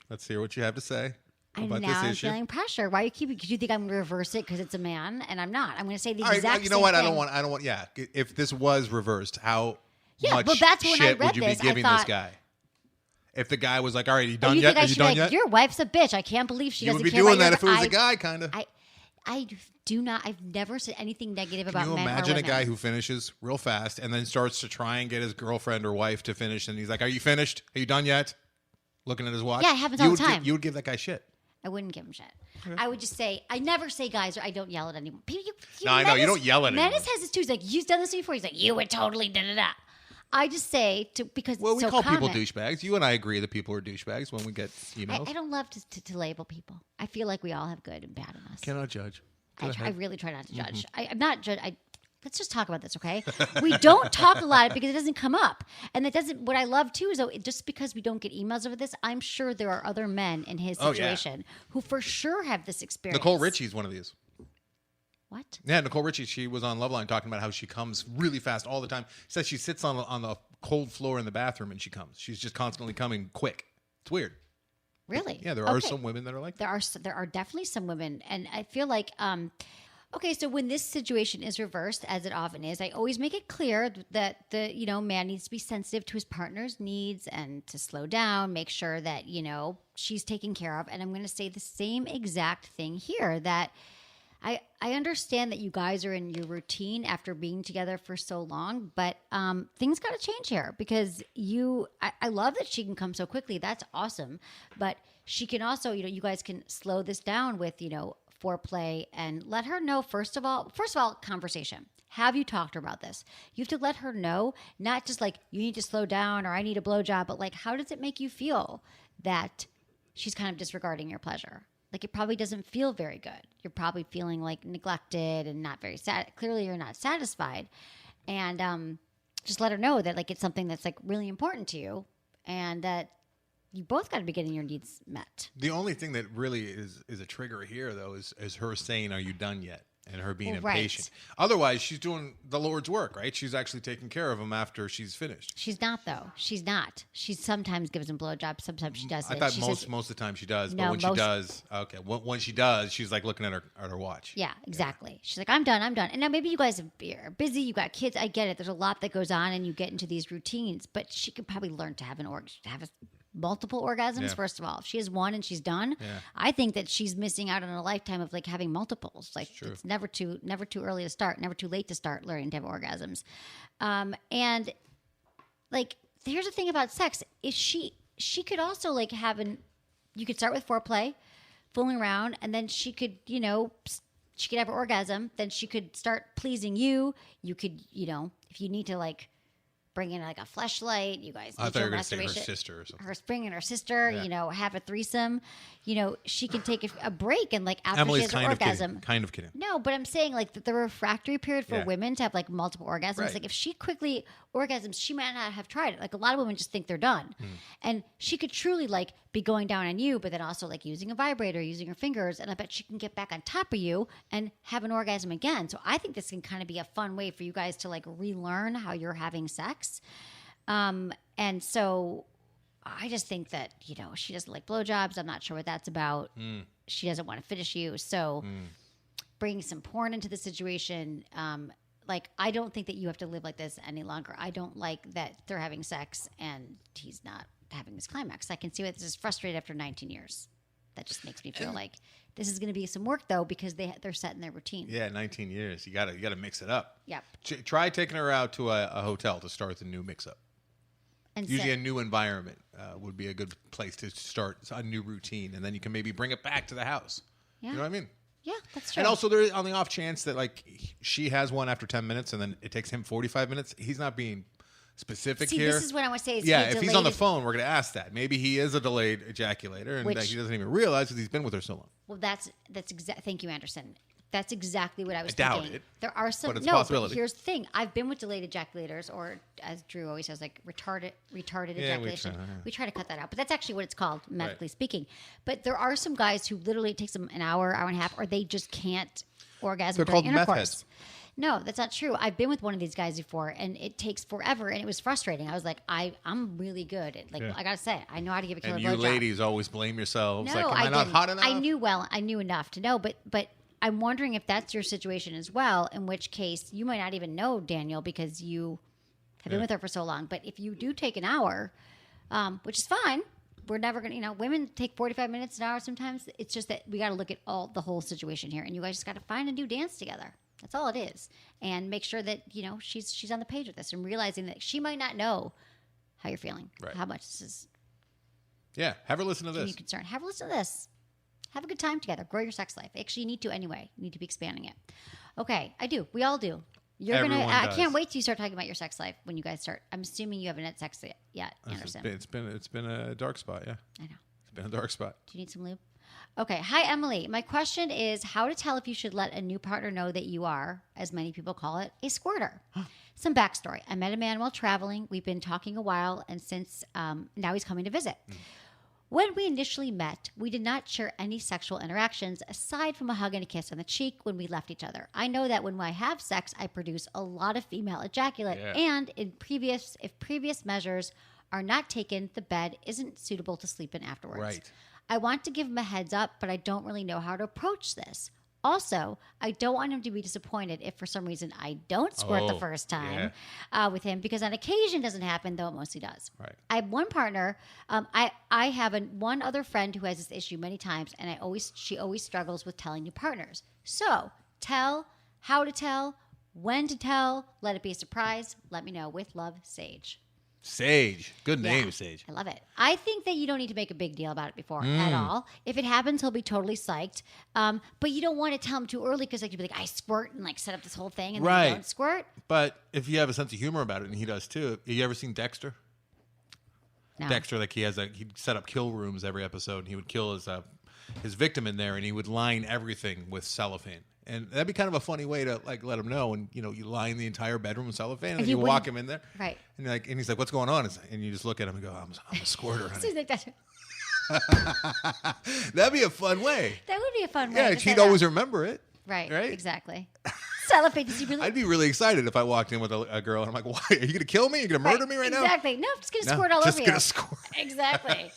Let's hear what you have to say about this I'm issue. feeling pressure. Why are you keeping? Because you think I'm going to reverse it because it's a man, and I'm not. I'm going to say the exact All right, same you know what? thing. I don't want. Yeah, if this was reversed, how much well, that's when I shit read would you be this, I giving thought- this guy? If the guy was like, "All right, you Oh, done you yet? think I Are you should done be like, yet?" your wife's a bitch. I can't believe she You doesn't would be care about doing that your- if it was a guy, kind of. I do not. I've never said anything negative about Can you men or imagine a women. guy who finishes real fast and then starts to try and get his girlfriend or wife to finish, and he's like, "Are you finished? Are you done yet?" Looking at his watch. Yeah, it happens all the time. You would give that guy shit. I wouldn't give him shit. I would just say, I never say guys, or I don't yell at anyone. No, I know, you don't yell at anyone. Menace has this too. He's like, you've done this before. He's like, you would totally da-da-da. I just say, because Well, it's we so call common. people douchebags. You and I agree that people are douchebags when we get emails. I don't love to label people. I feel like we all have good and bad in us. Cannot judge. I really try not to judge. I'm not judge. Let's just talk about this, okay? We don't talk a lot because it doesn't come up. And that doesn't, what I love too is just because we don't get emails over this, I'm sure there are other men in his situation who for sure have this experience. Nicole Richie's one of these. What? Yeah, Nicole Richie, she was on Loveline talking about how she comes really fast all the time. Says she sits on the cold floor in the bathroom and she comes. She's just constantly coming quick. It's weird. Really? Yeah, there are some women that are like that. There are definitely some women, and I feel like okay, so when this situation is reversed, as it often is, I always make it clear that the man needs to be sensitive to his partner's needs and to slow down, make sure that she's taken care of. And I'm going to say the same exact thing here, that I understand that you guys are in your routine after being together for so long, but things got to change here, because I love that she can come so quickly. That's awesome. But she can also, you guys can slow this down with, foreplay, and let her know, first of all, conversation. Have you talked to her about this? You have to let her know, not just like, you need to slow down or I need a blowjob, but like, how does it make you feel that she's kind of disregarding your pleasure? Like, it probably doesn't feel very good. You're probably feeling like neglected and not very sad. Clearly you're not satisfied. And just let her know that like, it's something that's like really important to you, and that you both got to be getting your needs met. The only thing that really is a trigger here, though, is her saying, "Are you done yet?" and her being impatient. Otherwise, she's doing the Lord's work, right? She's actually taking care of him after she's finished. She's not, though. She's not. She sometimes gives him blowjobs. Sometimes she doesn't. I thought she most says, of the time she does, but No, when she does, okay. When she does, she's like looking at her watch. Yeah, exactly. She's like, I'm done. And now maybe you guys are busy. You got kids. I get it. There's a lot that goes on, and you get into these routines. But she could probably learn to have multiple orgasms. First of all, if she has one and she's done, I think that she's missing out on a lifetime of like having multiples. Like, it's never too early to start, never too late to start learning to have orgasms. And like, here's the thing about sex: is she could also like you could start with foreplay, fooling around, and then she could she could have her orgasm. Then she could start pleasing you. You could if you need to like bring in like a fleshlight, you guys. I thought you were going to say her sister or something. Bringing her sister, have a threesome. She can take a break, and like after Emily's she has an orgasm. Kind of kidding. No, but I'm saying like the refractory period for women to have like multiple orgasms. Right. Like if she quickly orgasms, she might not have tried it. Like a lot of women just think they're done, and she could truly like be going down on you, but then also like using a vibrator, using her fingers, and I bet she can get back on top of you and have an orgasm again. So I think this can kind of be a fun way for you guys to like relearn how you're having sex. And so I just think that, she doesn't like blowjobs. I'm not sure what that's about. She doesn't want to finish you. So bringing some porn into the situation, Like, I don't think that you have to live like this any longer. I don't like that they're having sex and he's not having his climax. I can see why this is frustrated after 19 years. That just makes me feel like this is going to be some work, though, because they're set in their routine. Yeah, 19 years. You gotta mix it up. Yep. Try taking her out to a hotel to start the new mix-up. And Usually a new environment would be a good place to start a new routine, and then you can maybe bring it back to the house. Yeah. You know what I mean? Yeah, that's true. And also, there on the off chance that like she has one after 10 minutes, and then it takes him 45 minutes. He's not being specific here. This is what I want to say. Is if he's on the phone, we're going to ask that. Maybe he is a delayed ejaculator, and that he doesn't even realize because he's been with her so long. Well, that's exactly. Thank you, Anderson. That's exactly what I was doubt thinking. it, There are some but it's a possibility. But here's the thing: I've been with delayed ejaculators, or as Drew always says, like retarded ejaculation. We try to cut that out, but that's actually what it's called, medically speaking. But there are some guys who literally it takes them an hour and a half, or they just can't orgasm They're during called meth intercourse. heads. No, that's not true. I've been with one of these guys before, and it takes forever, and it was frustrating. I was like, I'm really good at I gotta say, I know how to give a killer And blowjob. you ladies always blame yourselves. No, like, am I not didn't. hot enough? I knew enough to know, but I'm wondering if that's your situation as well, in which case you might not even know Daniel because you have been with her for so long. But if you do take an hour, which is fine, we're never going to, women take 45 minutes, an hour sometimes. It's just that we got to look at the whole situation here. And you guys just got to find a new dance together. That's all it is. And make sure that, she's on the page with this and realizing that she might not know how you're feeling, how much this is. Yeah, have her listen to this. Concern. Have her listen to this. Have a good time together. Grow your sex life. Actually, you need to anyway. You need to be expanding it. Okay, I do. We all do. I can't wait till you start talking about your sex life when you guys start. I'm assuming you haven't had sex yet, Anderson. It's been a dark spot, yeah. I know. It's been a dark spot. Do you need some lube? Okay. Hi, Emily. My question is how to tell if you should let a new partner know that you are, as many people call it, a squirter. Some backstory. I met a man while traveling. We've been talking a while, and since now he's coming to visit. When we initially met, we did not share any sexual interactions aside from a hug and a kiss on the cheek when we left each other. I know that when I have sex, I produce a lot of female ejaculate, and if previous measures are not taken, the bed isn't suitable to sleep in afterwards. Right. I want to give him a heads up, but I don't really know how to approach this. Also, I don't want him to be disappointed if for some reason I don't squirt the first time with him, because on occasion it doesn't happen, though it mostly does. Right. I have one partner. I have one other friend who has this issue many times, and she always struggles with telling new partners. So tell, how to tell, when to tell, let it be a surprise. Let me know. With love, Sage. Sage. Good name, Sage. I love it. I think that you don't need to make a big deal about it before at all. If it happens, he'll be totally psyched. But you don't want to tell him too early because you'd be like, I squirt and set up this whole thing and then you don't squirt. But if you have a sense of humor about it, and he does too, have you ever seen Dexter? No. Dexter, he'd set up kill rooms every episode, and he would kill his victim in there, and he would line everything with cellophane. And that'd be kind of a funny way to let him know. And you line the entire bedroom with cellophane, and then you walk him in there, right? And he's like, "What's going on?" And you just look at him and go, "I'm a squirter." So he's like, That'd be a fun way. That would be a fun way. Yeah, she'd always remember it. Right. Right. Exactly. Cellophane. I'd be really excited if I walked in with a girl, and I'm like, "Why? Are you going to kill me? Are you going to murder me right now?" Exactly. No, I'm just going to squirt all over you. Just going to squirt. Exactly.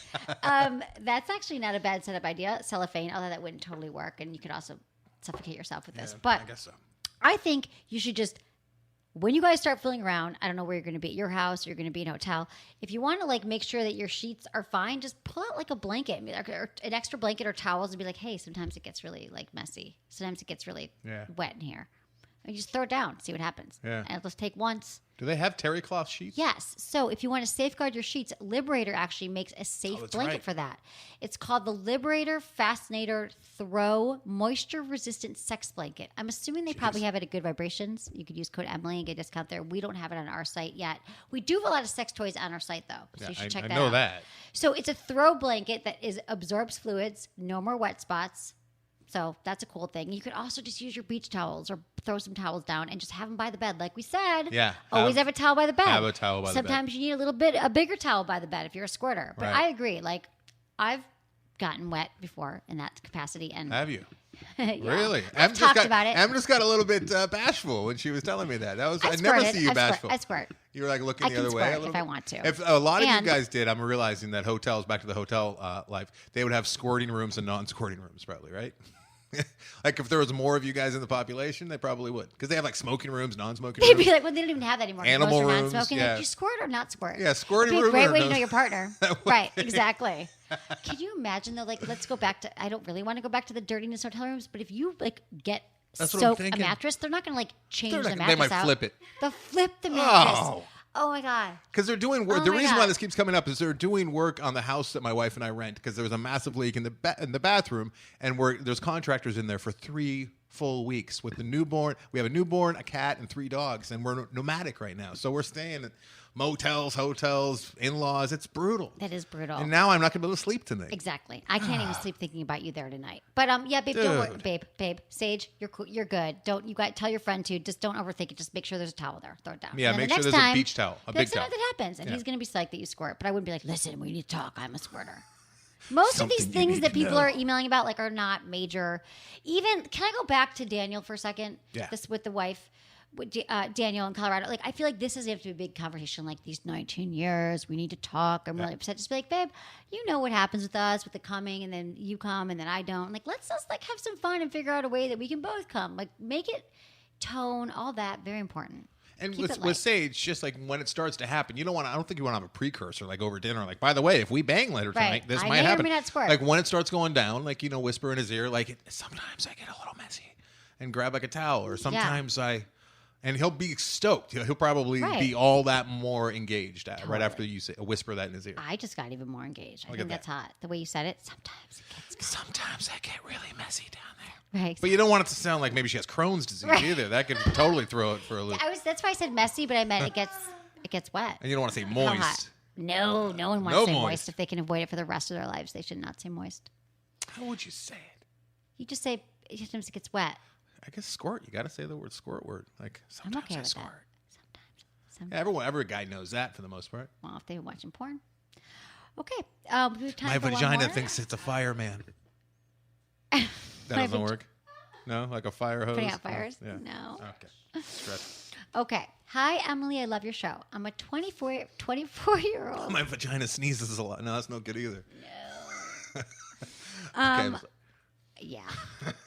That's actually not a bad setup idea. Cellophane, although that wouldn't totally work, and you could also suffocate yourself with this. But I guess so. I think you should just, when you guys start fooling around, I don't know where you're going to be, at your house, or you're going to be in a hotel. If you want to make sure that your sheets are fine, just pull out a blanket, or an extra blanket or towels, and be like, hey, sometimes it gets really messy. Sometimes it gets really wet in here. And you just throw it down, see what happens. Yeah. And let's take once. Do they have terry cloth sheets? Yes. So if you want to safeguard your sheets, Liberator actually makes a safe blanket for that. It's called the Liberator Fascinator Throw Moisture Resistant Sex Blanket. I'm assuming they probably have it at Good Vibrations. You could use code Emily and get a discount there. We don't have it on our site yet. We do have a lot of sex toys on our site, though. So you should check that out. I know that. So it's a throw blanket that absorbs fluids, no more wet spots. So that's a cool thing. You could also just use your beach towels or throw some towels down and just have them by the bed. Like we said, always have a towel by the bed. Have a towel by the bed. Sometimes you need a bigger towel by the bed if you're a squirter. But I agree. I've gotten wet before in that capacity. And have you? Yeah. Really? I've talked about it. Em just got a little bit bashful when she was telling me that. I never see you bashful. I squirt. You were looking the other way a little if I want to. If a lot of you guys did, I'm realizing that hotels, back to the hotel life, they would have squirting rooms and non-squirting rooms, probably, right? Like if there was more of you guys in the population, they probably would. Because they have like smoking rooms, non-smoking They'd rooms. be like, well, they don't even have that anymore. Animal Most are rooms, non-smoking. yeah. Like, you squirt or not squirt? Yeah, squirty It'd be a room great or way to no- know your partner. That would Right, be. exactly. Can you imagine though? Like, let's go back to. I don't really want to go back to the dirtiness hotel rooms, but if you like get That's what I'm soak a thinking. mattress, they're not going to like change They're the not- mattress they might out. flip it. They'll flip the mattress. Oh. Oh my god. Because they're doing work. Oh The my reason why God. this keeps coming up is they're doing work on the house that my wife and I rent because there was a massive leak in the bathroom, and there's contractors in there for 3 full weeks with the newborn. We have a newborn, a cat, and 3 dogs, and we're nomadic right now. So we're staying at motels, hotels, in-laws. It's brutal. That is brutal. And now I'm not going to be able to sleep tonight. Exactly. I can't even sleep thinking about you there tonight. But yeah, babe, don't worry, babe, Sage, you're cool. You're good. Don't you got tell your friend to just don't overthink it. Just make sure there's a towel there. Throw it down. Yeah, And then make the sure next there's a time- beach towel, a the big next time towel. that happens, and Yeah. he's gonna be psyched that you squirt. But I wouldn't be like, listen, we need to talk. I'm a squirter. Most of these Something you things need that to people know. are emailing about like are not major. Even can I go back to Daniel for a second? Yeah. This with the wife. With Daniel in Colorado, like I feel like this is have to be a big conversation. Like these 19 years, we need to talk. I'm really upset. Just be like, babe, you know what happens with us with the coming, and then you come, and then I don't. Like let's just like have some fun and figure out a way that we can both come. Like make it tone, all that very important. And Keep it with light. Sage, just like when it starts to happen, you don't want. I don't think you want to have a precursor like over dinner. Like, by the way, if we bang later tonight, Right. this I might may or happen. may not squirt. Like when it starts going down, like whisper in his ear, like sometimes I get a little messy, and grab like a towel, or sometimes and he'll be stoked. He'll probably Right. be all that more engaged right Totally. after you whisper that in his ear. I just got even more engaged. I Look think at that's that. hot. The way you said it. Sometimes I get really messy down there. right. But you don't want it to sound like maybe she has Crohn's disease either. That could totally throw it for a loop. That's why I said messy, but I meant it gets wet. And you don't want to say How hot? moist. No one wants No to say moist. moist. If they can avoid it for the rest of their lives, they should not say moist. How would you say it? You just say sometimes it gets wet. I guess squirt. You got to say the word squirt word. Like I'm sometimes okay I with squirt. that. Sometimes. Yeah, every guy knows that for the most part. Well, if they've been watching porn. Okay. We have time My for one vagina more? thinks it's a fireman. My That doesn't vag- work. No, like a fire hose. Putting out fires? Yeah. No. Okay. Stretch. Okay. Hi, Emily. I love your show. I'm a 24-year-old. My vagina sneezes a lot. No, that's no good either. Um, Yeah.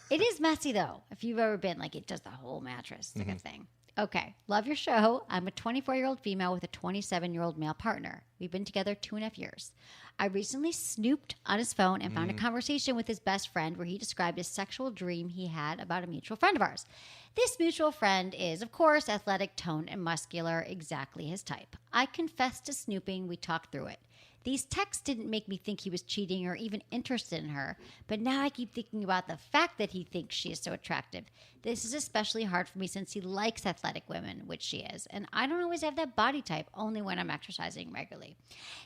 It is messy, though. If you've ever been, like, it does the whole mattress type of thing. Okay. Love your show. I'm a 24-year-old female with a 27-year-old male partner. We've been together 2.5 years. I recently snooped on his phone and found a conversation with his best friend where he described a sexual dream he had about a mutual friend of ours. This mutual friend is, of course, athletic, toned, and muscular, exactly his type. I confessed to snooping. We talked through it. These texts didn't make me think he was cheating or even interested in her, but now I keep thinking about the fact that he thinks she is so attractive. This is especially hard for me since he likes athletic women, which she is, and I don't always have that body type, only when I'm exercising regularly.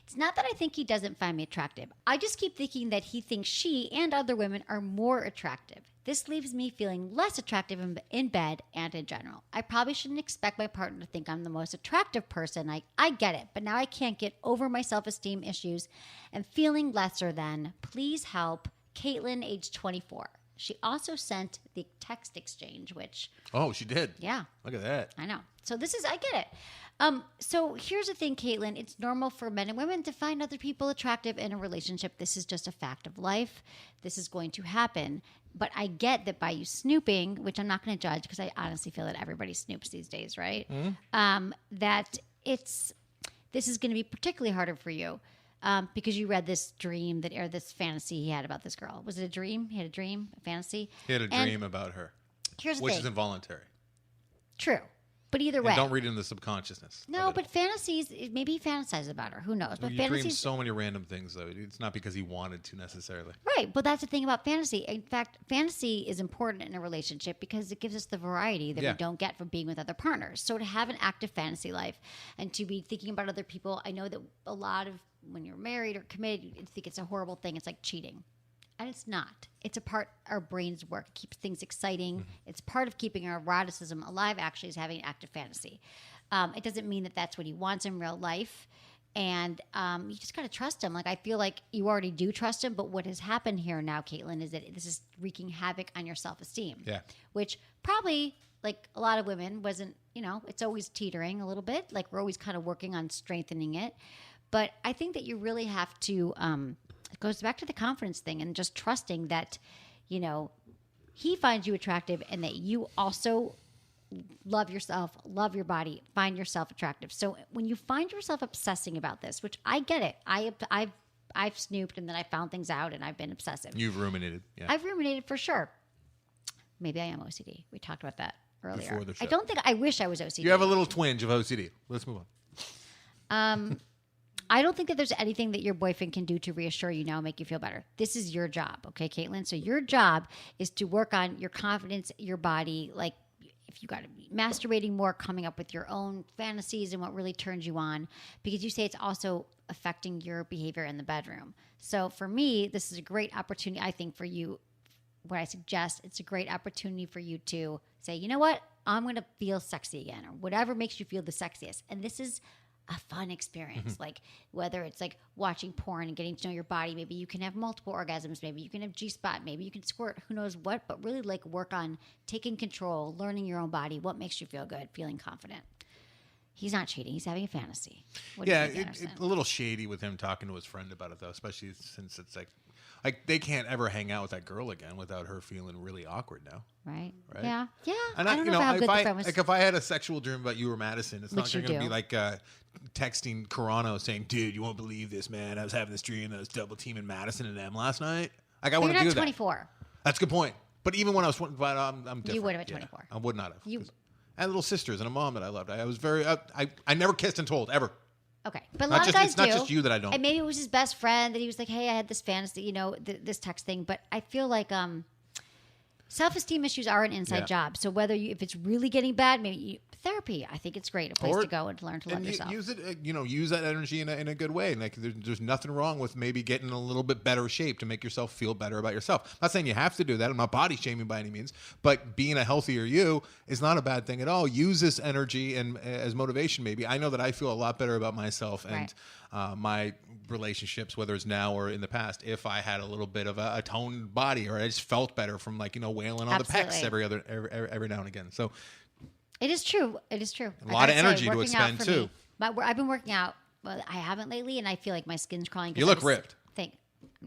It's not that I think he doesn't find me attractive. I just keep thinking that he thinks she and other women are more attractive. This leaves me feeling less attractive in bed and in general. I probably shouldn't expect my partner to think I'm the most attractive person. I get it, but now I can't get over my self-esteem issues and feeling lesser than. Please help. Caitlin, age 24. She also sent the text exchange, which, Oh, she did. yeah, Look at that. I know. So I get it. So here's the thing, Caitlin. It's normal for men and women to find other people attractive in a relationship. This is just a fact of life. This is going to happen. But I get that by you snooping, which I'm not going to judge because I honestly feel that everybody snoops these days, right? That this is going to be particularly harder for you because you read this dream or this fantasy he had about this girl. Was it a dream? He had a dream, a fantasy? He had a And dream about her, Here's the which thing. is involuntary. True. But either And way. don't read into the subconsciousness. No, of it. but fantasies, maybe he fantasizes about her. Who knows? But You dream fantasies. so many random things, though. It's not because he wanted to necessarily. Right. But that's the thing about fantasy. In fact, fantasy is important in a relationship because it gives us the variety that Yeah. we don't get from being with other partners. So to have an active fantasy life and to be thinking about other people, I know that a lot of when you're married or committed, you think it's a horrible thing. It's like cheating. And it's not. It's a part our brains work. It keeps things exciting. It's part of keeping our eroticism alive, actually, is having active fantasy. It doesn't mean that that's what he wants in real life. And you just got to trust him. Like, I feel like you already do trust him. But what has happened here now, Caitlin, is that this is wreaking havoc on your self-esteem. Yeah. Which probably, like a lot of women, wasn't, it's always teetering a little bit. Like, we're always kind of working on strengthening it. But I think that you really have to, it goes back to the confidence thing and just trusting that, he finds you attractive and that you also love yourself, love your body, find yourself attractive. So when you find yourself obsessing about this, which I get it, I've snooped and then I found things out and I've been obsessive. You've ruminated. Yeah. I've ruminated for sure. Maybe I am OCD. We talked about that earlier. Before the show. I wish I was OCD. You have a little twinge of OCD. Let's move on. I don't think that there's anything that your boyfriend can do to reassure you now and make you feel better. This is your job, okay, Caitlin? So your job is to work on your confidence, your body, like if you got to be masturbating more, coming up with your own fantasies and what really turns you on, because you say it's also affecting your behavior in the bedroom. So for me, this is a great opportunity, I think, for you. What I suggest, it's a great opportunity for you to say, you know what? I'm going to feel sexy again, or whatever makes you feel the sexiest. And this is a fun experience. Like whether it's like watching porn and getting to know your body, maybe you can have multiple orgasms, maybe you can have G-spot, maybe you can squirt, who knows what, but really like work on taking control, learning your own body, what makes you feel good, feeling confident. He's not cheating. He's having a fantasy. What do you think, Anderson? It's a little shady with him talking to his friend about it, though, especially since it's like they can't ever hang out with that girl again without her feeling really awkward now. Right? Yeah. Yeah. And I don't know how good the friend was. Like if I had a sexual dream about you or Madison, it's not Which you going to do. be like texting Carano saying, "Dude, you won't believe this, man. I was having this dream that I was double teaming Madison and M last night." Like I But want you're to do not that. 24. That's a good point. But even when I was, but I'm different. You would have at 24. I would not have. You- I had little sisters and a mom that I loved. I was very. I never kissed and told ever. Okay. But a Not lot just- of guys it's not do. just you that I don't. And maybe it was his best friend that he was like, hey, I had this fantasy, you know, this text thing. But I feel like self-esteem issues are an inside job. So whether if it's really getting bad, therapy, I think it's great. A place to go and to learn to love yourself. Use it, use that energy in a good way. And like, there's nothing wrong with maybe getting in a little bit better shape to make yourself feel better about yourself. I'm not saying you have to do that. I'm not body shaming by any means, but being a healthier you is not a bad thing at all. Use this energy and as motivation. Maybe I know that I feel a lot better about myself and my relationships, whether it's now or in the past, if I had a little bit of a toned body, or I just felt better from wailing on the pecs every now and again. So. It is true. It is true. A lot of energy to expend too. But I've been working out. Well, I haven't lately, and I feel like my skin's crawling. You look ripped.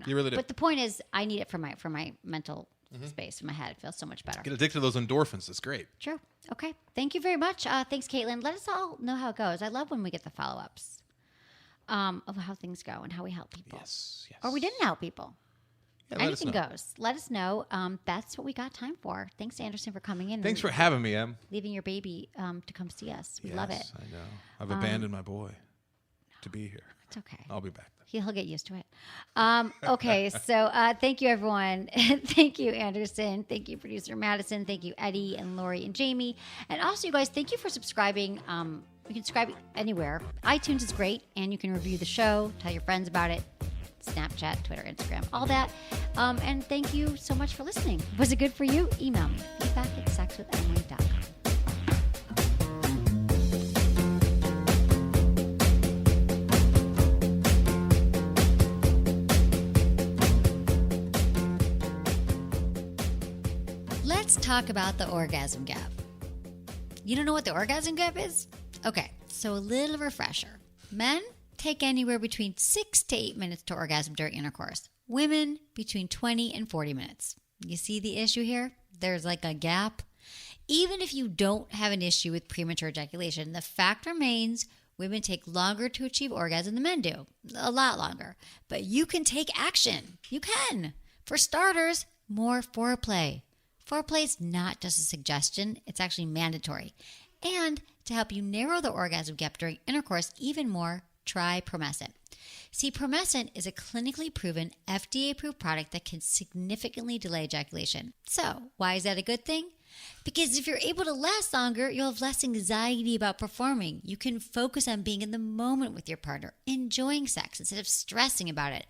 You really do. But the point is, I need it for my mental space, for my head. It feels so much better. Get addicted to those endorphins. It's great. True. Okay. Thank you very much. Thanks, Caitlin. Let us all know how it goes. I love when we get the follow-ups of how things go and how we help people. Yes. Or we didn't help people. Yeah, let Anything us know. goes. Let us know. That's what we got time for. Thanks, Anderson, for coming in. Thanks for having me, Em. leaving your baby to come see us. We love it. I know. I've abandoned my boy to be here. It's okay. I'll be back. He'll get used to it. Okay, so thank you, everyone. Thank you, Anderson. Thank you, producer Madison. Thank you, Eddie and Lori and Jamie. And also, you guys, thank you for subscribing. You can subscribe anywhere. iTunes is great, and you can review the show, tell your friends about it. Snapchat, Twitter, Instagram, all that. And thank you so much for listening. Was it good for you? Email me, feedback@sexwithemily.com. Let's talk about the orgasm gap. You don't know what the orgasm gap is? Okay, so a little refresher. Men take anywhere between 6 to 8 minutes to orgasm during intercourse. Women, between 20 and 40 minutes. You see the issue here? There's like a gap. Even if you don't have an issue with premature ejaculation, the fact remains women take longer to achieve orgasm than men do. A lot longer. But you can take action. You can. For starters, more foreplay. Foreplay is not just a suggestion, it's actually mandatory. And to help you narrow the orgasm gap during intercourse even more, try Promescent. See, Promescent is a clinically proven, FDA-approved product that can significantly delay ejaculation. So, why is that a good thing? Because if you're able to last longer, you'll have less anxiety about performing. You can focus on being in the moment with your partner, enjoying sex instead of stressing about it.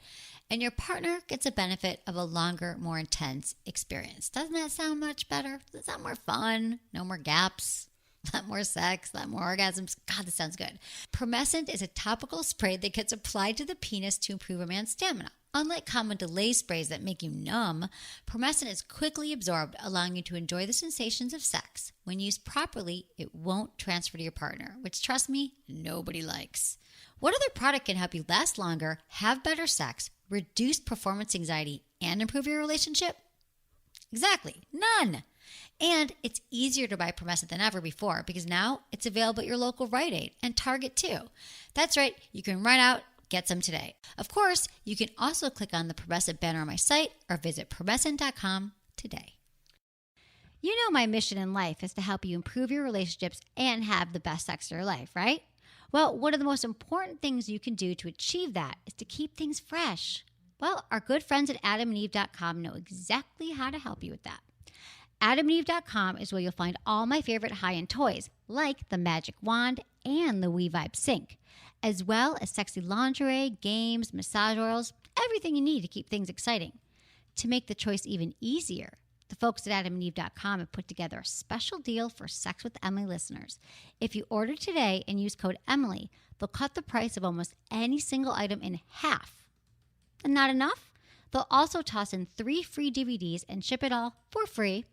And your partner gets a benefit of a longer, more intense experience. Doesn't that sound much better? Does it sound more fun? No more gaps? A lot more sex, a lot more orgasms. God, this sounds good. Promescent is a topical spray that gets applied to the penis to improve a man's stamina. Unlike common delay sprays that make you numb, Promescent is quickly absorbed, allowing you to enjoy the sensations of sex. When used properly, it won't transfer to your partner, which, trust me, nobody likes. What other product can help you last longer, have better sex, reduce performance anxiety, and improve your relationship? Exactly, none. And it's easier to buy Promessa than ever before because now it's available at your local Rite Aid and Target too. That's right, you can run out, get some today. Of course, you can also click on the Promessa banner on my site or visit promessa.com today. You know my mission in life is to help you improve your relationships and have the best sex of your life, right? Well, one of the most important things you can do to achieve that is to keep things fresh. Well, our good friends at adamandeve.com know exactly how to help you with that. Adamandeve.com is where you'll find all my favorite high-end toys, like the Magic Wand and the WeVibe Sink, as well as sexy lingerie, games, massage oils, everything you need to keep things exciting. To make the choice even easier, the folks at adamandeve.com have put together a special deal for Sex with Emily listeners. If you order today and use code Emily, they'll cut the price of almost any single item in half. And not enough? They'll also toss in 3 free DVDs and ship it all for free.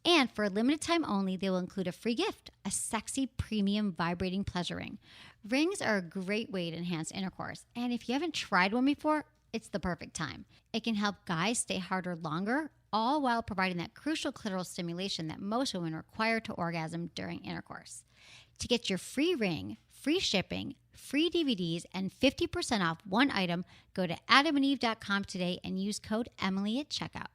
And for a limited time only, they will include a free gift, a sexy premium vibrating pleasure ring. Rings are a great way to enhance intercourse. And if you haven't tried one before, it's the perfect time. It can help guys stay harder longer, all while providing that crucial clitoral stimulation that most women require to orgasm during intercourse. To get your free ring, free shipping, free DVDs, and 50% off one item, go to adamandeve.com today and use code Emily at checkout.